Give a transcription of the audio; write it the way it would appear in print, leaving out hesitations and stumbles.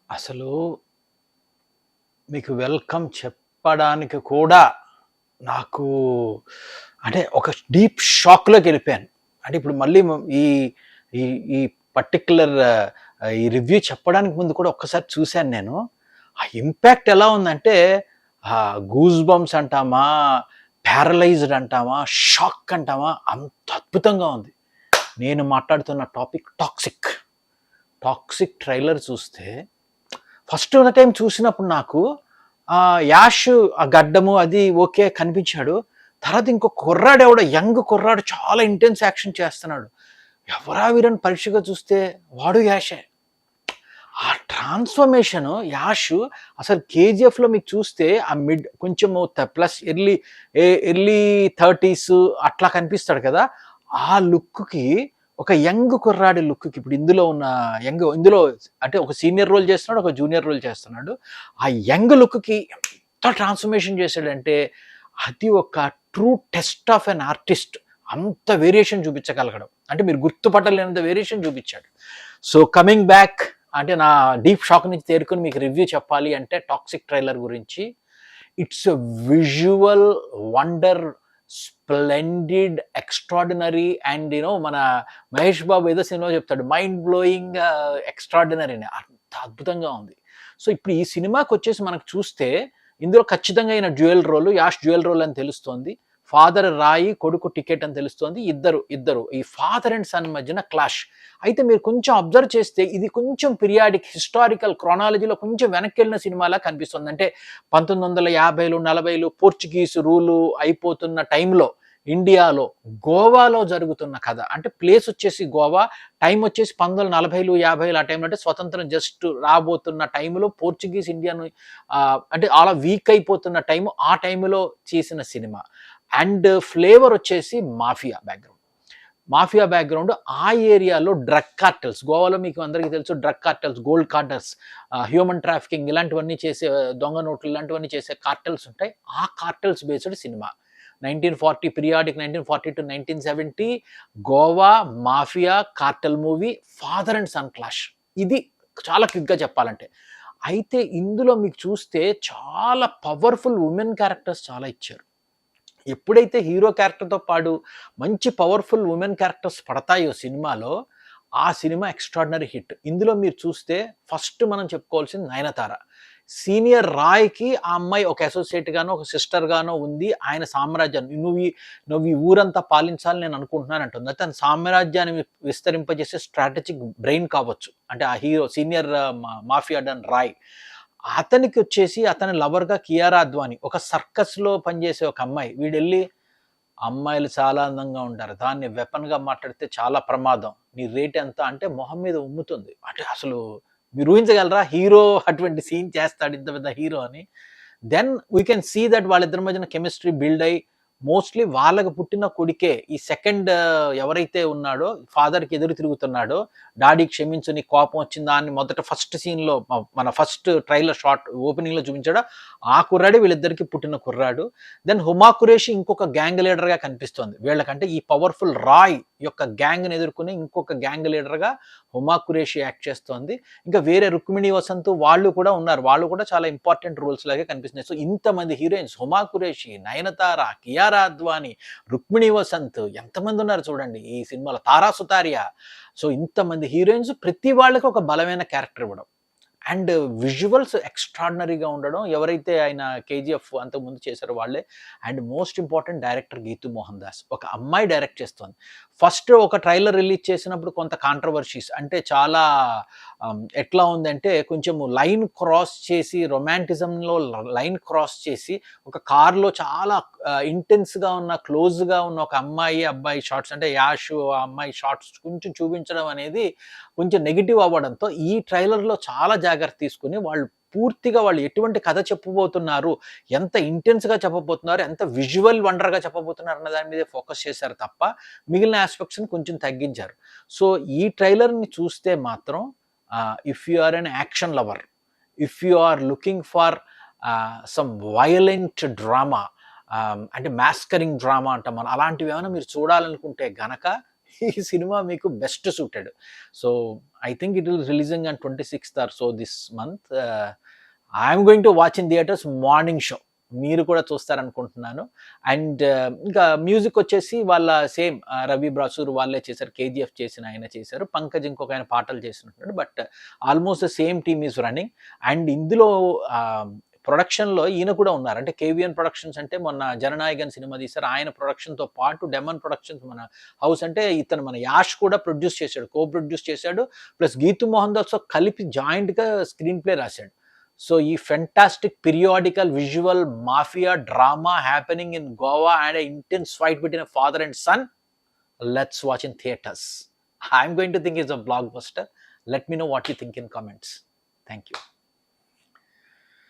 అసలు మీకు వెల్కమ్ చెప్పడానికి కూడా నాకు అంటే ఒక డీప్ షాక్‌లోకి ఎళ్ళిపోయాను. అంటే ఇప్పుడు మళ్ళీ ఈ ఈ ఈ పర్టిక్యులర్ ఈ రివ్యూ చెప్పడానికి ముందు కూడా ఒక్కసారి చూసాను నేను. ఆ ఇంపాక్ట్ ఎలా ఉందంటే గూస్ బంప్స్ అంటామా, ప్యారలైజ్డ్ అంటామా, షాక్ అంటామా అంత అద్భుతంగా ఉంది. నేను మాట్లాడుతున్న టాపిక్ టాక్సిక్. టాక్సిక్ ట్రైలర్ చూస్తే ఫస్ట్ ఉన్న టైం చూసినప్పుడు నాకు యాష్ ఆ గడ్డము అది ఓకే కనిపించాడు. తర్వాత ఇంకో కుర్రాడు ఎవడో యంగ్ కుర్రాడు చాలా ఇంటెన్స్ యాక్షన్ చేస్తున్నాడు. ఎవరా వీరని పరీక్షగా చూస్తే వాడు యాషే. ఆ ట్రాన్స్ఫర్మేషన్ యాష్ అసలు కేజీఎఫ్లో మీకు చూస్తే ఆ మిడ్ కొంచెము ప్లస్ ఎర్లీ 30s అట్లా కనిపిస్తాడు కదా. ఆ లుక్కి ఒక యంగ్ కుర్రాడి లుక్కి ఇప్పుడు ఇందులో అంటే ఒక సీనియర్ రోల్ చేస్తున్నాడు, ఒక జూనియర్ రోల్ చేస్తున్నాడు. ఆ యంగ్ లుక్కి ఎంత ట్రాన్స్ఫర్మేషన్ చేశాడంటే అది ఒక true test of an artist. అంత వేరియేషన్ చూపించగలగడం అంటే మీరు గుర్తుపట్టలేనంత వేరియేషన్ చూపించాడు. సో కమింగ్ బ్యాక్ అంటే నా డీప్ షాక్ నుంచి తేరుకొని మీకు రివ్యూ చెప్పాలి అంటే టాక్సిక్ ట్రైలర్ గురించి it's a visual wonder, splendid, extraordinary and మన మహేష్ బాబు ఏదో సినిమా చెప్తాడు మైండ్ బ్లోయింగ్ ఎక్స్ట్రాడినరీ అని అంత అద్భుతంగా ఉంది. సో ఇప్పుడు ఈ సినిమాకి వచ్చేసి మనకు చూస్తే ఇందులో ఖచ్చితంగా అయిన యాష్ డ్యూయల్ రోల్ అని తెలుస్తోంది. ఫాదర్ రాయి, కొడుకు టికెట్ అని తెలుస్తోంది. ఇద్దరు ఈ ఫాదర్ అండ్ సన్ మధ్యన క్లాష్. అయితే మీరు కొంచెం అబ్జర్వ్ చేస్తే ఇది కొంచెం పీరియాడిక్ హిస్టారికల్ క్రానాలజీలో కొంచెం వెనక్కి వెళ్ళిన సినిమాలా కనిపిస్తుంది. అంటే 1950లు 40లు పోర్చుగీస్ రూలు అయిపోతున్న టైంలో ఇండియాలో గోవాలో జరుగుతున్న కథ. అంటే ప్లేస్ వచ్చేసి గోవా, టైం వచ్చేసి 1940లు 50లు ఆ టైంలో అంటే స్వతంత్రం జస్ట్ రాబోతున్న టైంలో పోర్చుగీస్ ఇండియాను అంటే అలా వీక్ అయిపోతున్న టైం ఆ టైంలో చేసిన సినిమా. అండ్ ఫ్లేవర్ వచ్చేసి మాఫియా బ్యాక్గ్రౌండ్ ఆ ఏరియాలో డ్రగ్ కార్టెల్స్, గోవాలో మీకు అందరికీ తెలుసు drug cartels, gold cartels, human trafficking ఇలాంటివన్నీ చేసే, దొంగ నోట్లు ఇలాంటివన్నీ చేసే కార్టెల్స్ ఉంటాయి. ఆ cartels based cinema 1940 periodic 1940 to 1970 Goa mafia cartel movie, father and son clash. ఇది చాలా క్విక్గా చెప్పాలంటే. అయితే ఇందులో మీకు చూస్తే చాలా పవర్ఫుల్ ఉమెన్ క్యారెక్టర్స్ చాలా ఇచ్చారు. ఎప్పుడైతే హీరో క్యారెక్టర్తో పాటు మంచి పవర్ఫుల్ ఉమెన్ క్యారెక్టర్స్ పడతాయో సినిమాలో, ఆ సినిమా ఎక్స్ట్రాడినరీ హిట్. ఇందులో మీరు చూస్తే ఫస్ట్ మనం చెప్పుకోవాల్సింది నయనతార. సీనియర్ రాయ్కి ఆ అమ్మాయి ఒక అసోసియేట్ గానో ఒక సిస్టర్ గానో ఉంది. ఆయన సామ్రాజ్యాన్ని నువ్వు ఈ ఊరంతా పాలించాలని నేను అనుకుంటున్నాను అంటుంది. తన సామ్రాజ్యాన్ని విస్తరింపజేసే స్ట్రాటజిక్ బ్రెయిన్ కావచ్చు. అంటే ఆ hero senior mafia don Roy. అతనికి వచ్చేసి అతని లవర్గా కియారా అద్వానీ, ఒక సర్కస్లో పనిచేసే ఒక అమ్మాయి. వీడెళ్ళి అమ్మాయిలు చాలా అందంగా ఉంటారు, దాన్ని వెపన్గా మాట్లాడితే చాలా ప్రమాదం, నీ రేట్ ఎంత అంటే మొహం మీద ఉమ్ముతుంది. అంటే అసలు మీరు ఊహించగలరా హీరో అటువంటి సీన్ చేస్తాడు ఇంత పెద్ద హీరో అని. Then we can see that వాళ్ళిద్దరి మధ్యన కెమిస్ట్రీ బిల్డ్ అయ్యి మోస్ట్లీ వాళ్ళకి పుట్టిన కొడుకే ఈ సెకండ్ ఎవరైతే ఉన్నాడో ఫాదర్కి ఎదురు తిరుగుతున్నాడో, డాడీ క్షమించు నీ కోపం వచ్చిందా అని మొదట ఫస్ట్ సీన్లో మన ఫస్ట్ ట్రైలర్ షార్ట్ ఓపెనింగ్లో చూపించాడో ఆ కుర్రాడు వీళ్ళిద్దరికి పుట్టిన కుర్రాడు. దెన్ హుమా ఖురేషి ఇంకొక గ్యాంగ్ లీడర్గా కనిపిస్తోంది వీళ్ళకంటే. ఈ పవర్ఫుల్ రాయ్ యొక్క గ్యాంగ్ని ఎదుర్కొని ఇంకొక గ్యాంగ్ లీడర్గా హుమా ఖురేషి యాక్ట్ చేస్తోంది. ఇంకా వేరే రుక్మిణి వసంత్ వాళ్ళు కూడా ఉన్నారు, వాళ్ళు కూడా చాలా ఇంపార్టెంట్ రోల్స్ లాగే కనిపిస్తున్నాయి. సో ఇంతమంది హీరోయిన్స్ హుమా ఖురేషి, నయనతార, కియారా అద్వానీ, రుక్మిణి వసంత్ ఎంతమంది ఉన్నారు చూడండి ఈ సినిమాలో, తారా సుతారియా. సో ఇంతమంది హీరోయిన్స్ ప్రతి వాళ్ళకి ఒక బలమైన క్యారెక్టర్ ఇవ్వడం అండ్ విజువల్స్ ఎక్స్ట్రాడినరీగా ఉండడం. ఎవరైతే ఆయన కేజీఎఫ్ అంతకుముందు చేశారో వాళ్ళే. And most important director Geethu Mohan Das, ఒక అమ్మాయి డైరెక్ట్ చేస్తోంది. ఫస్ట్ ఒక ట్రైలర్ రిలీజ్ చేసినప్పుడు కొంత కాంట్రవర్సీస్, అంటే చాలా ఎట్లా ఉందంటే కొంచెం లైన్ క్రాస్ చేసి, రొమాంటిజంలో లైన్ క్రాస్ చేసి ఒక కార్లో చాలా ఇంటెన్స్గా ఉన్న క్లోజ్గా ఉన్న ఒక అబ్బాయి షార్ట్స్, అంటే యాష్ ఆ అమ్మాయి షార్ట్స్ కొంచెం చూపించడం అనేది కొంచెం నెగిటివ్ అవ్వడంతో ఈ ట్రైలర్లో చాలా జాగ్రత్త తీసుకుని వాళ్ళు ఎటువంటి కథ చెప్పబోతున్నారు, ఎంత ఇంటెన్స్గా చెప్పబోతున్నారు, ఎంత విజువల్ వండర్గా చెప్పబోతున్నారు అన్న దాని మీద ఫోకస్ చేశారు తప్ప మిగిలిన ఆస్పెక్ట్స్ని కొంచెం తగ్గించారు. సో ఈ ట్రైలర్ని చూస్తే మాత్రం if you are an action lover, if you are looking for some violent drama, అంటే మాస్కరింగ్ డ్రామా అంటాం మనం, అలాంటివి ఏమైనా మీరు చూడాలనుకుంటే గనక ఈ సినిమా మీకు best suited. So I think it will releasing on 26th or so this month. I'm going to watch in theatres morning show. మీరు కూడా చూస్తారనుకుంటున్నాను. అండ్ ఇంకా మ్యూజిక్ వచ్చేసి వాళ్ళ సేమ్ రవి బ్రాసూర్ వాళ్ళే చేశారు. కేజీఎఫ్ చేసిన ఆయన చేశారు. పంకజ్ ఇంకొక ఆయన పాటలు చేసినట్టున్నాడు. But almost the same team is running. And ఇందులో ప్రొడక్షన్లో ఈయన కూడా ఉన్నారు. అంటే కేవీఎన్ ప్రొడక్షన్స్ అంటే మొన్న జననాయకన్ సినిమా తీశారు. ఆయన ప్రొడక్షన్తో పాటు డెమన్ ప్రొడక్షన్స్ మన హౌస్ అంటే ఇతను మన యాష్ కూడా ప్రొడ్యూస్ చేశాడు, కో ప్రొడ్యూస్ చేశాడు. ప్లస్ గీతు మోహన్ దాస్తో కలిపి జాయింట్గా స్క్రీన్ ప్లే రాశాడు. సో ఈ fantastic periodical visual mafia drama happening in Goa and intense fight between a father and son, let's watch in theaters. I'm going to think it's a blockbuster. Let me know what you think in comments. Thank you.